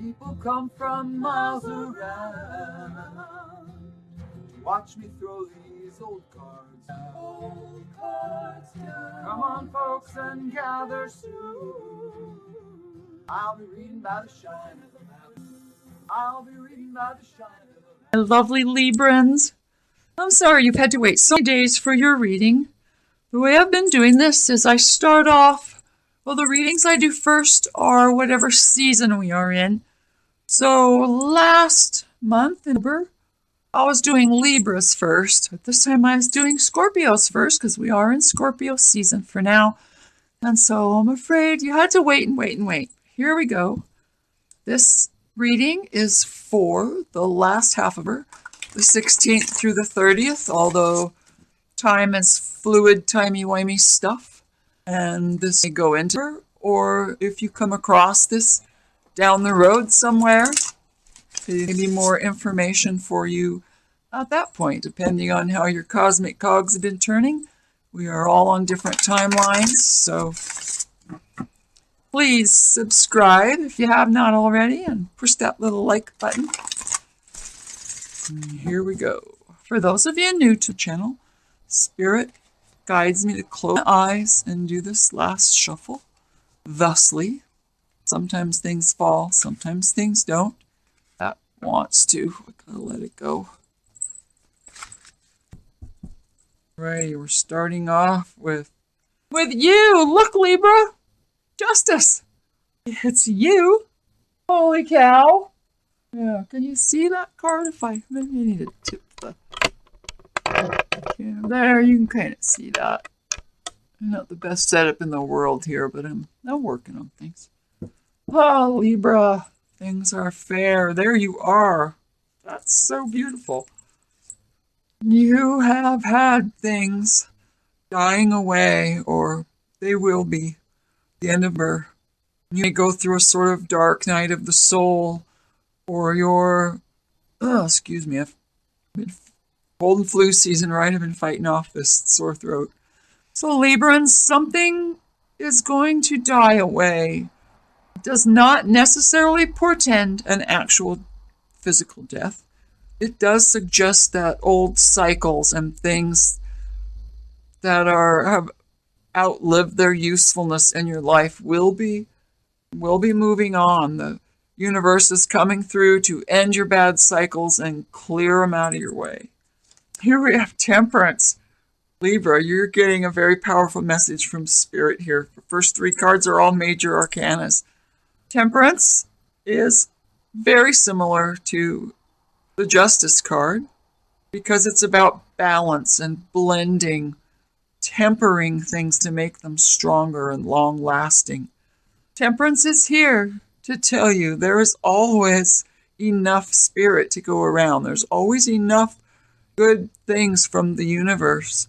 People come from miles around to watch me throw these old cards down. Old cards down. Come on, folks, and gather soon. I'll be reading by the shine of the mountain. I'll be reading by the shine of the mountain. Lovely Librans. I'm sorry you've had to wait so many days for your reading. The way I've been doing this is I start off, well, the readings I do first are whatever season we are in. So last month in Libra, I was doing Libras first. But this time I was doing Scorpios first because we are in Scorpio season for now. And so I'm afraid you had to wait and wait and wait. Here we go. This reading is for the last half of her, the 16th through the 30th, although time is fluid, timey-wimey stuff. And this may go into her, or if you come across this down the road somewhere, maybe more information for you at that point, depending on how your cosmic cogs have been turning. We are all on different timelines, so please subscribe if you have not already and push that little like button. And here we go. For those of you new to the channel, Spirit guides me to close my eyes and do this last shuffle thusly. Sometimes things fall, sometimes things don't. That wants to. We're going to let it go. Right, we're starting off with you. Look, Libra. Justice. It's you. Holy cow. Yeah, can you see that card? If I maybe I need to tip the... Yeah, there, you can kind of see that. I'm not the best setup in the world here, but I'm working on things. Oh, Libra, things are fair. There you are. That's so beautiful. You have had things dying away, or they will be. The end of her. You may go through a sort of dark night of the soul, or your, excuse me, I've been cold and flu season, right? I've been fighting off this sore throat. So Librans, something is going to die away. It does not necessarily portend an actual physical death. It does suggest that old cycles and things that have outlived their usefulness in your life will be moving on. The universe is coming through to end your bad cycles and clear them out of your way. Here we have Temperance. Libra, you're getting a very powerful message from Spirit here. The first three cards are all major arcanas. Temperance is very similar to the Justice card because it's about balance and blending, tempering things to make them stronger and long-lasting. Temperance is here to tell you there is always enough spirit to go around. There's always enough good things from the universe.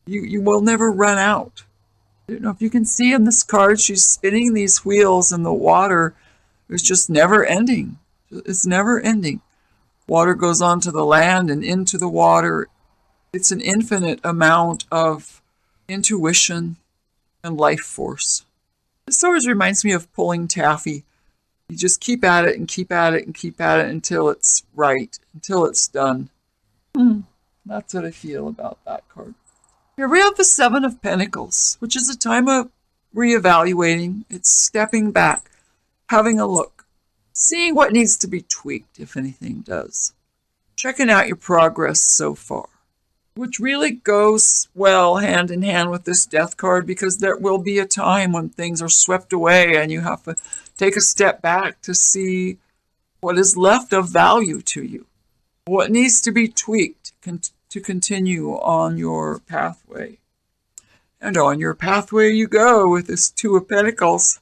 You will never run out. I don't know if you can see in this card, she's spinning these wheels and the water is just never ending. It's never ending. Water goes onto the land and into the water. It's an infinite amount of intuition and life force. This always reminds me of pulling taffy. You just keep at it and keep at it and keep at it until it's right, until it's done. That's what I feel about that card. Here we have the Seven of Pentacles, which is a time of reevaluating. It's stepping back, having a look, seeing what needs to be tweaked, if anything does. Checking out your progress so far, which really goes well hand in hand with this Death card, because there will be a time when things are swept away and you have to take a step back to see what is left of value to you, what needs to be tweaked to continue on your pathway. And on your pathway you go with this Two of Pentacles.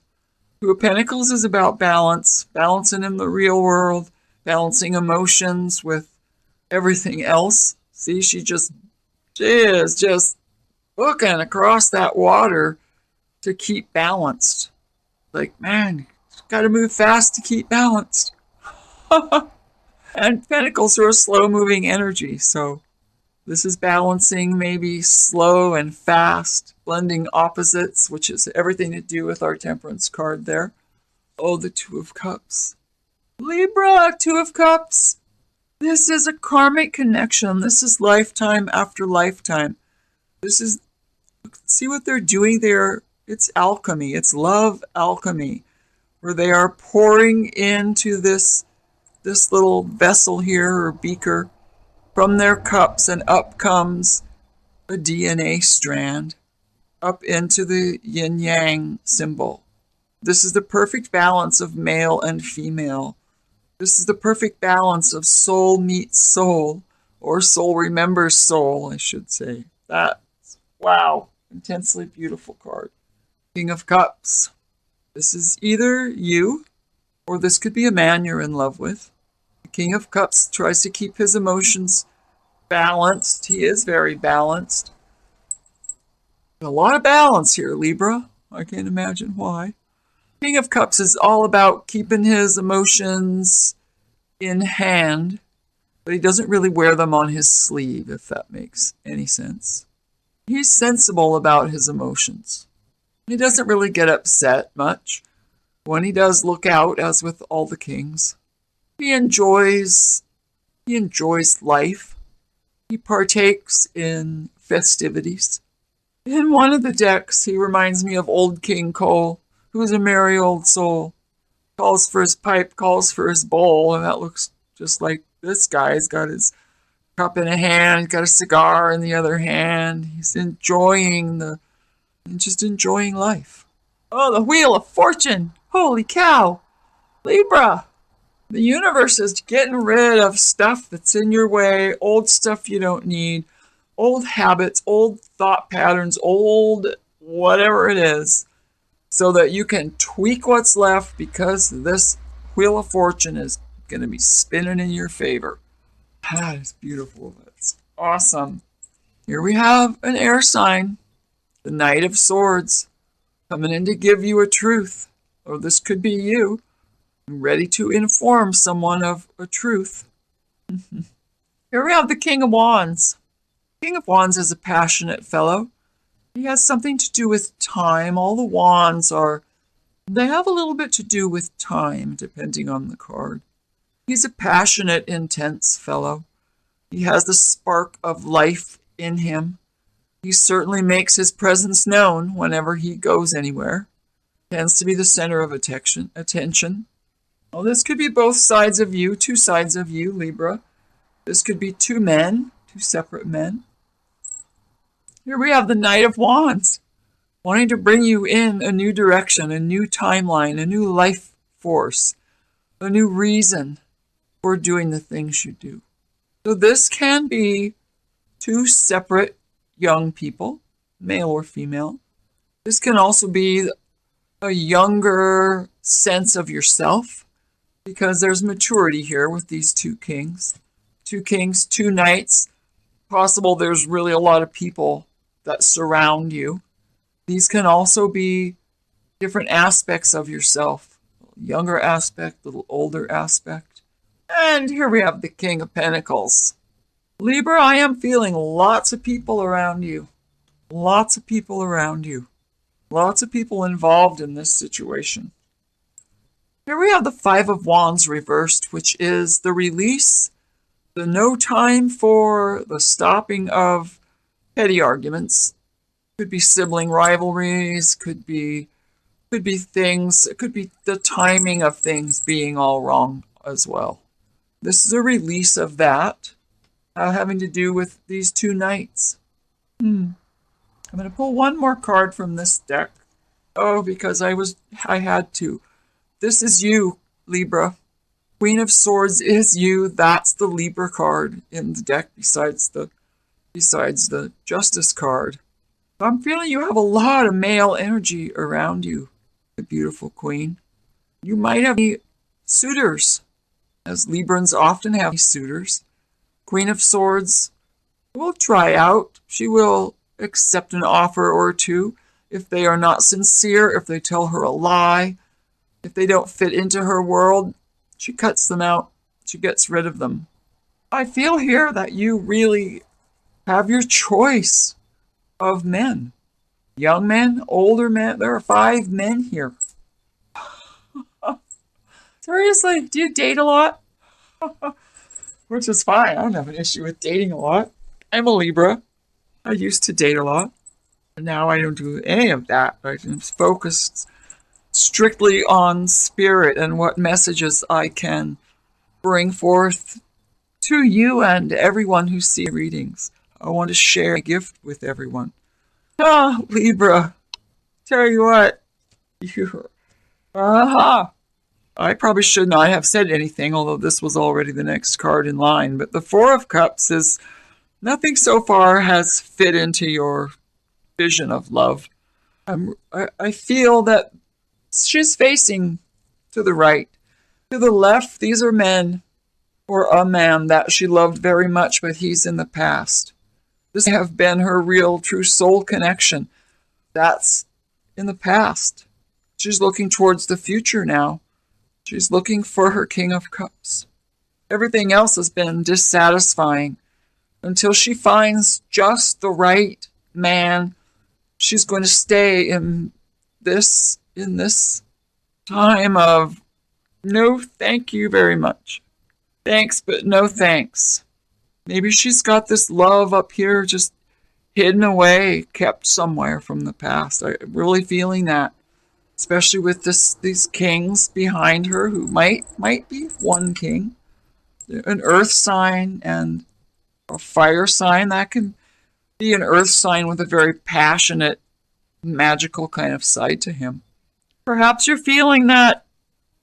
Two of Pentacles is about balance, balancing in the real world, balancing emotions with everything else. See, she is just looking across that water to keep balanced. Like, man, got to move fast to keep balanced. And Pentacles are a slow-moving energy, so this is balancing maybe slow and fast, blending opposites, which is everything to do with our Temperance card there. Oh, the Two of Cups. Libra, Two of Cups. This is a karmic connection. This is lifetime after lifetime. This is, see what they're doing there? It's alchemy. It's love alchemy, where they are pouring into this little vessel here, or beaker, from their cups, and up comes a DNA strand up into the yin-yang symbol. This is the perfect balance of male and female. This is the perfect balance of soul meets soul, or soul remembers soul, I should say. That's, wow, intensely beautiful card. King of Cups. This is either you, or this could be a man you're in love with. The King of Cups tries to keep his emotions balanced. He is very balanced. A lot of balance here, Libra. I can't imagine why. King of Cups is all about keeping his emotions in hand, but he doesn't really wear them on his sleeve, if that makes any sense. He's sensible about his emotions. He doesn't really get upset much. When he does look out, as with all the kings, he enjoys life. He partakes in festivities. In one of the decks, he reminds me of old King Cole, who is a merry old soul. Calls for his pipe, calls for his bowl, and that looks just like this guy. He's got his cup in a hand, he's got a cigar in the other hand. He's enjoying life. Oh, the Wheel of Fortune! Holy cow! Libra! The universe is getting rid of stuff that's in your way, old stuff you don't need, old habits, old thought patterns, old whatever it is, so that you can tweak what's left, because this Wheel of Fortune is going to be spinning in your favor. That is beautiful. That's awesome. Here we have an air sign, the Knight of Swords, coming in to give you a truth. Or this could be you, ready to inform someone of a truth. Here we have the King of Wands. King of Wands is a passionate fellow. He has something to do with time. All the wands they have a little bit to do with time, depending on the card. He's a passionate, intense fellow. He has the spark of life in him. He certainly makes his presence known whenever he goes anywhere. Tends to be the center of attention. Well, this could be both sides of you, two sides of you, Libra. This could be two men, two separate men. Here we have the Knight of Wands, wanting to bring you in a new direction, a new timeline, a new life force, a new reason for doing the things you do. So this can be two separate young people, male or female. This can also be a younger sense of yourself, because there's maturity here with these two kings. Two kings, two knights. Possible there's really a lot of people that surround you. These can also be different aspects of yourself. Younger aspect, little older aspect. And here we have the King of Pentacles. Libra, I am feeling lots of people around you. Lots of people around you. Lots of people involved in this situation. Here we have the Five of Wands reversed, which is the release, the no time for the stopping of petty arguments. Could be sibling rivalries, could be things, it could be the timing of things being all wrong as well. This is a release of that, having to do with these two knights. I'm going to pull one more card from this deck. Oh, because I had to. This is you, Libra. Queen of Swords is you. That's the Libra card in the deck besides the Justice card. I'm feeling you have a lot of male energy around you, the beautiful Queen. You might have suitors, as Librans often have suitors. Queen of Swords will try out. She will accept an offer or two if they are not sincere, if they tell her a lie, if they don't fit into her world. She cuts them out. She gets rid of them. I feel here that you really have your choice of men. Young men, older men. There are 5 men here. Seriously, do you date a lot? Which is fine. I don't have an issue with dating a lot. I'm a Libra. I used to date a lot. Now I don't do any of that. I'm focused strictly on spirit and what messages I can bring forth to you and everyone who sees readings. I want to share a gift with everyone. Ah, Libra. Tell you what. I probably should not have said anything, although this was already the next card in line. But the Four of Cups is nothing so far has fit into your vision of love. I feel that she's facing to the right. To the left, these are men, or a man that she loved very much, but he's in the past. This may have been her real, true soul connection. That's in the past. She's looking towards the future now. She's looking for her King of Cups. Everything else has been dissatisfying. Until she finds just the right man, she's going to stay in this time of no thank you very much. Thanks, but no thanks. Maybe she's got this love up here just hidden away, kept somewhere from the past. I'm really feeling that. Especially with these kings behind her who might be one king. An earth sign and a fire sign. That can be an earth sign with a very passionate, magical kind of side to him. Perhaps you're feeling that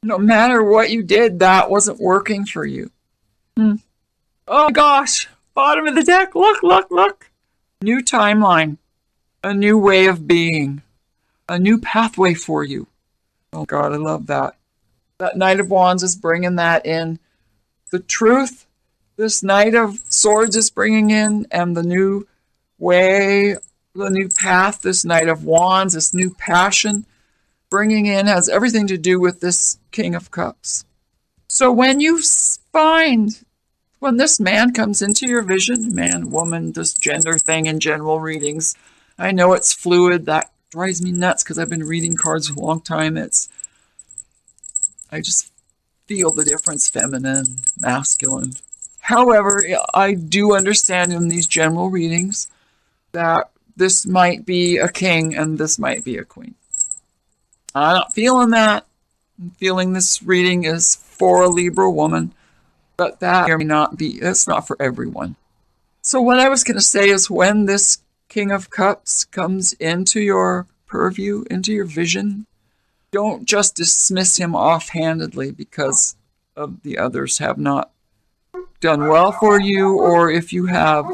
no matter what you did, that wasn't working for you. Oh gosh, bottom of the deck, look. New timeline, a new way of being, a new pathway for you. Oh God, I love that. That Knight of Wands is bringing that in. The truth, this Knight of Swords is bringing in, and the new way, the new path, this Knight of Wands, this new passion, bringing in has everything to do with this King of Cups. So when this man comes into your vision, man, woman, this gender thing in general readings, I know it's fluid. That drives me nuts because I've been reading cards a long time. I just feel the difference, feminine, masculine. However, I do understand in these general readings that this might be a king and this might be a queen. I'm not feeling that. I'm feeling this reading is for a Libra woman, but that may not be. That's not for everyone. So what I was going to say is when this King of Cups comes into your purview, into your vision, don't just dismiss him offhandedly because of the others have not done well for you, or if you have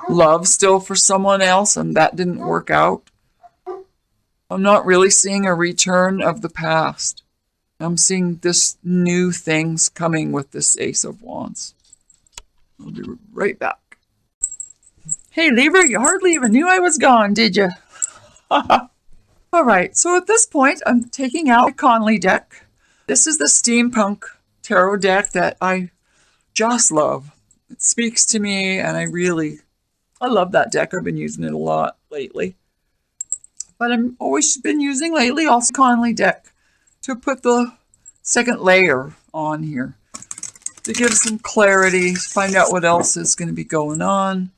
love still for someone else and that didn't work out. I'm not really seeing a return of the past. I'm seeing this new things coming with this Ace of Wands. I'll be right back. Hey Libra, you hardly even knew I was gone, did you? Alright, so at this point I'm taking out my Conley deck. This is the steampunk tarot deck that I just love. It speaks to me and I love that deck. I've been using it a lot lately. But I've always been using lately also Conley deck to put the second layer on here. To give some clarity, find out what else is going to be going on.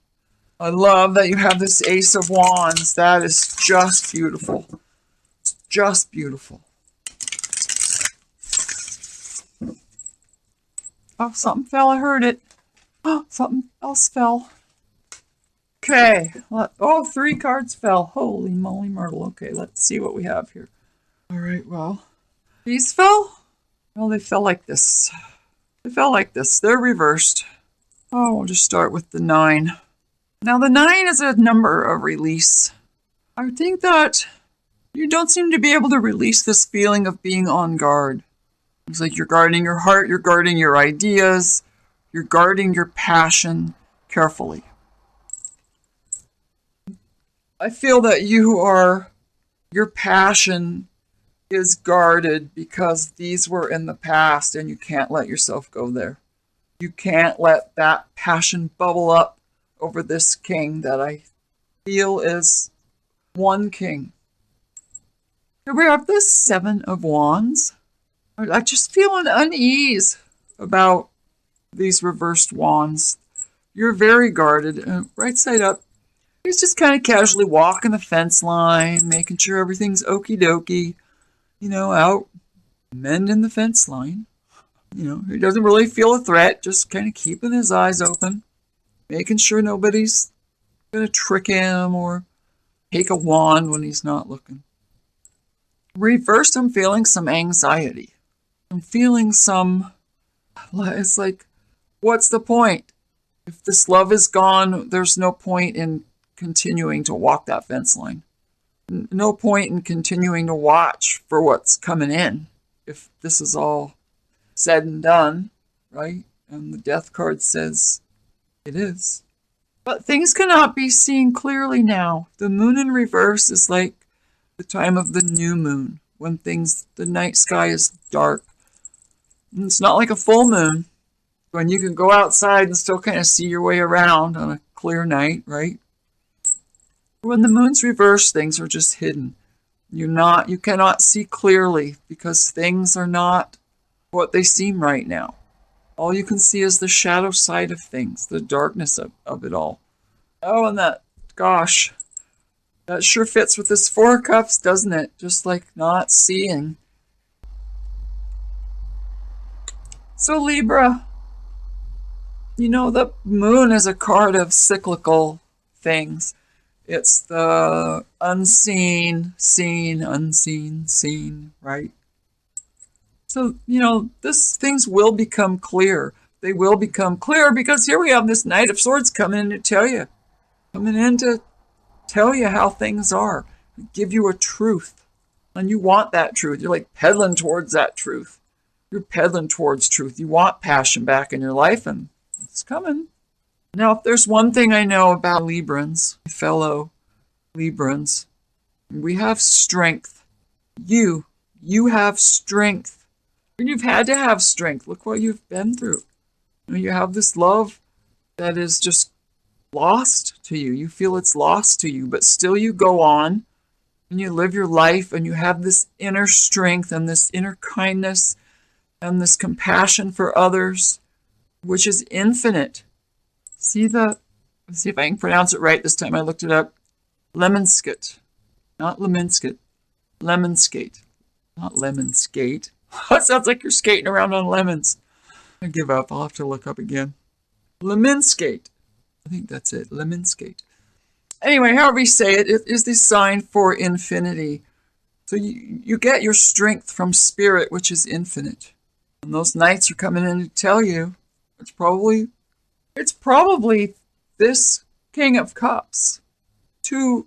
I love that you have this Ace of Wands. That is just beautiful. It's just beautiful. Oh, something fell. I heard it. Oh, something else fell. Okay. Oh, 3 cards fell. Holy moly myrtle. Okay, let's see what we have here. All right, well. These fell? Well, they fell like this. They fell like this. They're reversed. Oh, we'll just start with the 9. Now, the 9 is a number of release. I think that you don't seem to be able to release this feeling of being on guard. It's like you're guarding your heart, you're guarding your ideas, you're guarding your passion carefully. I feel that your passion is guarded because these were in the past and you can't let yourself go there. You can't let that passion bubble up over this king that I feel is one king. Here we have the 7 of Wands. I just feel an unease about these reversed wands. You're very guarded. Right side up, he's just kind of casually walking the fence line, making sure everything's okie dokie, out mending the fence line. He doesn't really feel a threat, just kind of keeping his eyes open, making sure nobody's going to trick him or take a wand when he's not looking. Reversed, I'm feeling some anxiety. I'm feeling it's like, what's the point? If this love is gone, there's no point in continuing to walk that fence line. No point in continuing to watch for what's coming in. If this is all said and done, right? And the death card says it is. But things cannot be seen clearly now. The moon in reverse is like the time of the new moon, when the night sky is dark. And it's not like a full moon, when you can go outside and still kind of see your way around on a clear night, right? When the moon's reversed, things are just hidden. You cannot see clearly because things are not what they seem right now. All you can see is the shadow side of things, the darkness of it all. Oh, and that sure fits with this Four of Cups, doesn't it? Just like not seeing. So Libra, the moon is a card of cyclical things. It's the unseen, seen, unseen, seen, right? So, things will become clear. They will become clear because here we have this Knight of Swords coming in to tell you how things are, give you a truth. And you want that truth. You're like peddling towards that truth. You're peddling towards truth. You want passion back in your life, and it's coming. Now, if there's one thing I know about Librans, fellow Librans, we have strength. You have strength. And you've had to have strength. Look what you've been through. You have this love that is just lost to you. You feel it's lost to you, but still you go on and you live your life and you have this inner strength and this inner kindness and this compassion for others, which is infinite. Let's see if I can pronounce it right this time. I looked it up. Lemonskate. Not Lemonskate. Lemonskate. Not Lemonskate. It sounds like you're skating around on lemons. I give up. I'll have to look up again. Lemonskate. I think that's it. Lemonskate. Anyway, however you say it, it is the sign for infinity. So you get your strength from spirit, which is infinite. And those knights are coming in to tell you it's probably this King of Cups. Two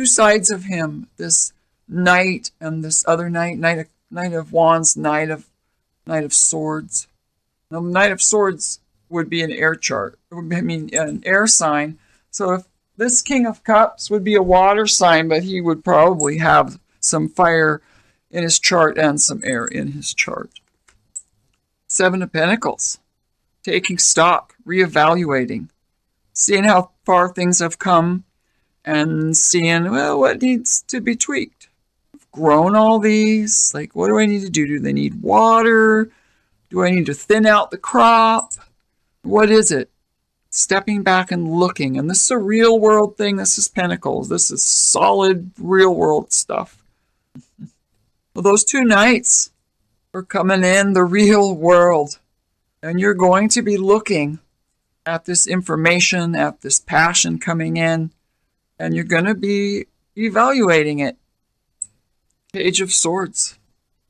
sides of him. This knight and this other knight of Wands, Knight of Swords. Now, Knight of Swords would be an air chart. An air sign. So if this King of Cups would be a water sign, but he would probably have some fire in his chart and some air in his chart. Seven of Pentacles. Taking stock, reevaluating, seeing how far things have come, and seeing, what needs to be tweaked. Grown all these, like, what do I need to do? Do they need water? Do I need to thin out the crop? What is it? Stepping back and looking. And this is a real world thing. This is Pentacles. This is solid real world stuff. Well, those two knights are coming in the real world. And you're going to be looking at this information, at this passion coming in, and you're going to be evaluating it. Page of Swords.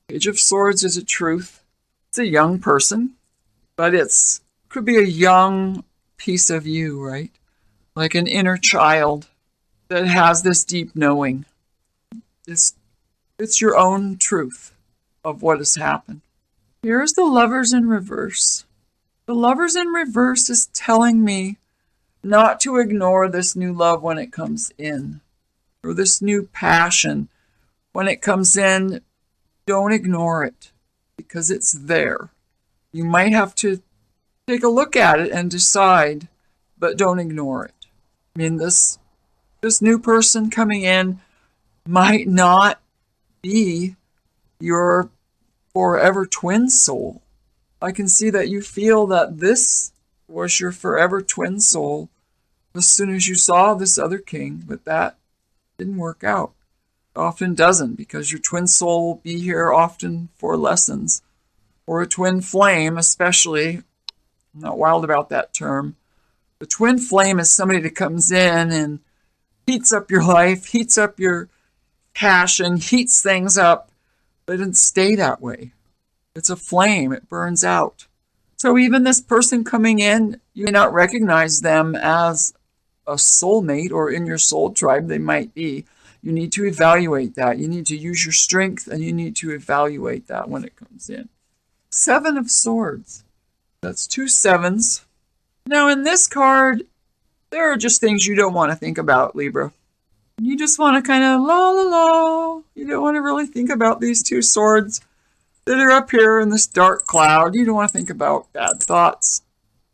Page of Swords is a truth. It's a young person, but could be a young piece of you, right? Like an inner child that has this deep knowing. It's your own truth of what has happened. Here's the Lovers in reverse. The Lovers in reverse is telling me not to ignore this new love when it comes in, or this new passion. When it comes in, don't ignore it, because it's there. You might have to take a look at it and decide, but don't ignore it. This new person coming in might not be your forever twin soul. I can see that you feel that this was your forever twin soul as soon as you saw this other king, but that didn't work out. It often doesn't, because your twin soul will be here often for lessons, or a twin flame especially. I'm not wild about that term. The twin flame is somebody that comes in and heats up your life, heats up your passion, heats things up, but it doesn't stay that way. It's a flame, it burns out. So even this person coming in, you may not recognize them as a soulmate, or in your soul tribe they might be. You need to evaluate that. You need to use your strength, and you need to evaluate that when it comes in. 7 of Swords. That's 2 sevens. Now in this card, there are just things you don't want to think about, Libra. You just want to kind of la la la. You don't want to really think about these 2 swords that are up here in this dark cloud. You don't want to think about bad thoughts.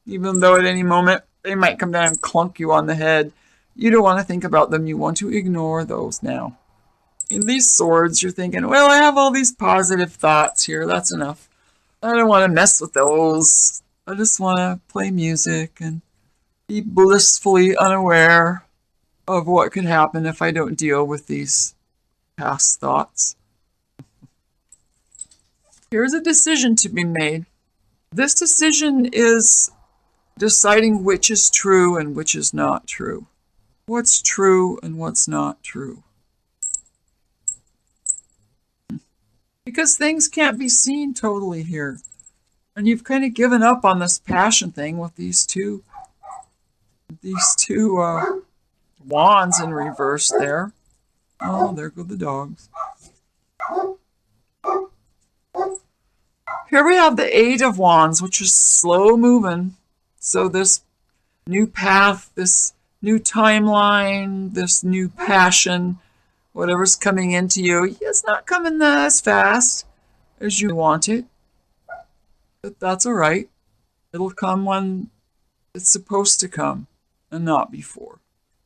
Even though at any moment they might come down and clunk you on the head. You don't want to think about them. You want to ignore those now. In these swords, you're thinking, well, I have all these positive thoughts here. That's enough. I don't want to mess with those. I just want to play music and be blissfully unaware of what could happen if I don't deal with these past thoughts. Here's a decision to be made. This decision is deciding which is true and which is not true. What's true and what's not true. Because things can't be seen totally here. And you've kind of given up on this passion thing with these two wands in reverse there. Oh, there go the dogs. Here we have the 8 of Wands, which is slow moving. So this new path, this new timeline, this new passion, whatever's coming into you, it's not coming as fast as you want it. But that's all right. It'll come when it's supposed to come and not before.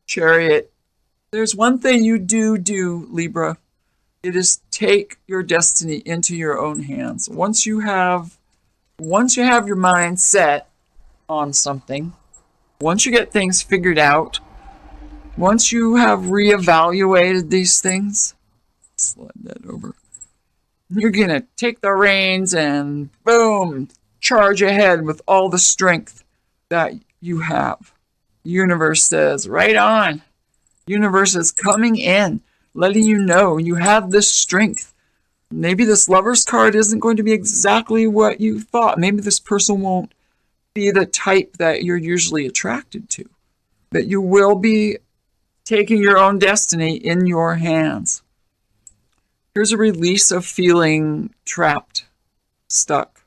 Chariot. There's one thing you do, Libra. It is take your destiny into your own hands. Once you have your mind set on something, once you get things figured out, once you have reevaluated these things, slide that over. You're going to take the reins and boom, charge ahead with all the strength that you have. The universe says, right on. Universe is coming in, letting you know you have this strength. Maybe this Lover's card isn't going to be exactly what you thought. Maybe this person won't be the type that you're usually attracted to. But you will be taking your own destiny in your hands. Here's a release of feeling trapped, stuck.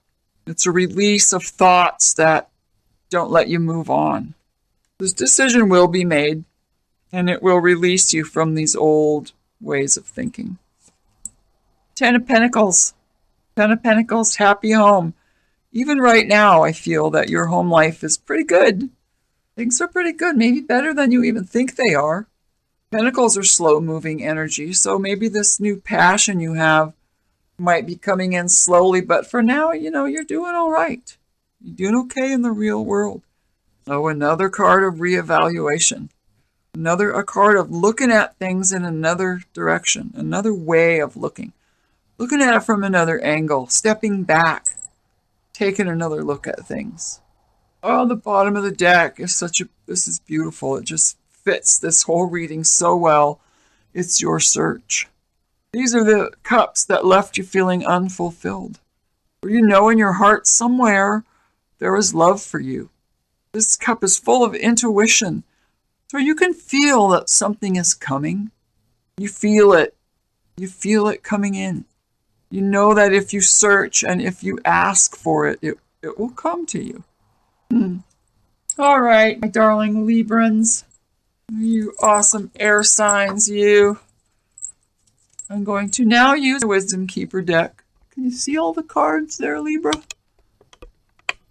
It's a release of thoughts that don't let you move on. This decision will be made, and it will release you from these old ways of thinking. 10 of Pentacles. 10 of Pentacles, happy home. Even right now, I feel that your home life is pretty good. Things are pretty good, maybe better than you even think they are. Pentacles are slow-moving energy, so maybe this new passion you have might be coming in slowly, but for now, you're doing all right. You're doing okay in the real world. Oh, another card of reevaluation. A card of looking at things in another direction, another way of looking. Looking at it from another angle, stepping back, taking another look at things. Oh, the bottom of the deck is this is beautiful. It just fits this whole reading so well. It's your search. These are the cups that left you feeling unfulfilled. Where you know in your heart somewhere there is love for you. This cup is full of intuition. So you can feel that something is coming. You feel it. You feel it coming in. You know that if you search and if you ask for it, it will come to you. All right, my darling Librans. You awesome air signs, you. I'm going to now use the Wisdom Keeper deck. Can you see all the cards there, Libra?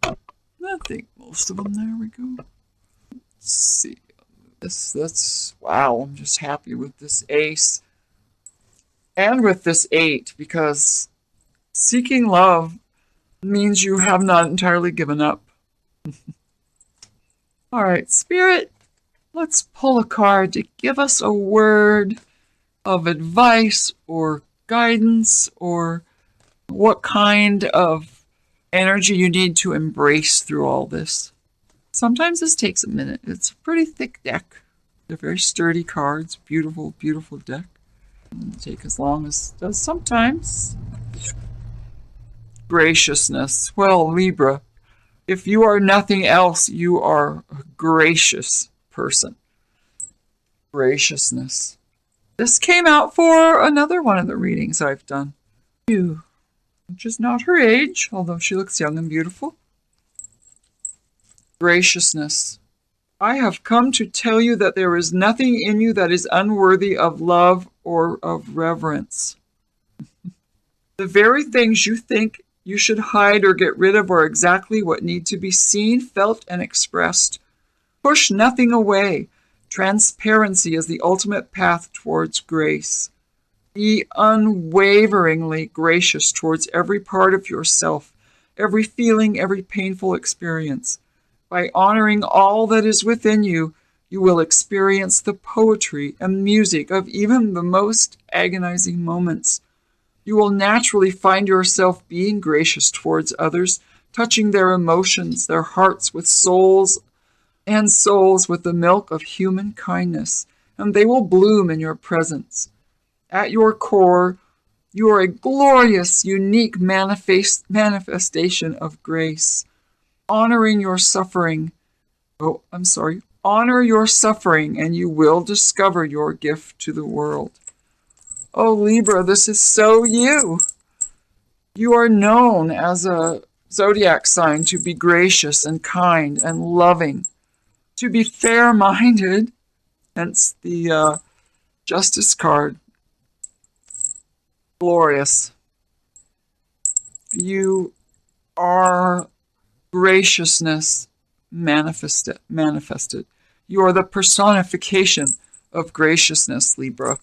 I think most of them. There we go. Let's see. Wow, I'm just happy with this ace. And with this 8, because Seeking love means you have not entirely given up. All right, Spirit, let's pull a card to give us a word of advice or guidance, or what kind of energy you need to embrace through all this. Sometimes this takes a minute. It's a pretty thick deck. They're very sturdy cards. Beautiful, beautiful deck. It'll take as long as it does sometimes. Graciousness. Well, Libra, if you are nothing else, you are a gracious person. Graciousness. This came out for another one of the readings I've done. You, which is not her age, although she looks young and beautiful. Graciousness. I have come to tell you that there is nothing in you that is unworthy of love or of reverence. The very things you think you should hide or get rid of are exactly what need to be seen, felt, and expressed. Push nothing away. Transparency is the ultimate path towards grace. Be unwaveringly gracious towards every part of yourself, every feeling, every painful experience. By honoring all that is within you, you will experience the poetry and music of even the most agonizing moments. You will naturally find yourself being gracious towards others, touching their emotions, their hearts with souls with the milk of human kindness, and they will bloom in your presence. At your core, you are a glorious, unique manifestation of grace. Honor your suffering, and you will discover your gift to the world. Oh, Libra, this is so you. You are known as a zodiac sign to be gracious and kind and loving, to be fair-minded, hence the Justice card. Glorious. You are graciousness manifested. You are the personification of graciousness, Libra.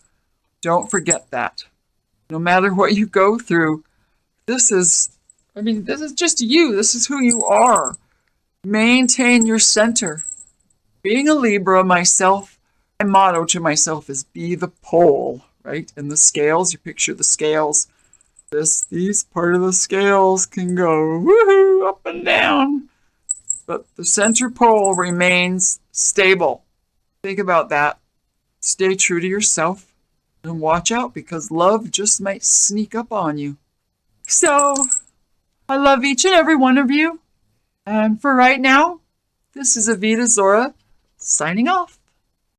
Don't forget that. No matter what you go through, this is just you. This is who you are. Maintain your center. Being a Libra myself, my motto to myself is be the pole, right? And the scales, you picture the scales. These part of the scales can go woohoo up and down, but the center pole remains stable. Think about that. Stay true to yourself and watch out, because love just might sneak up on you. So, I love each and every one of you. And for right now, this is Avita Zora signing off.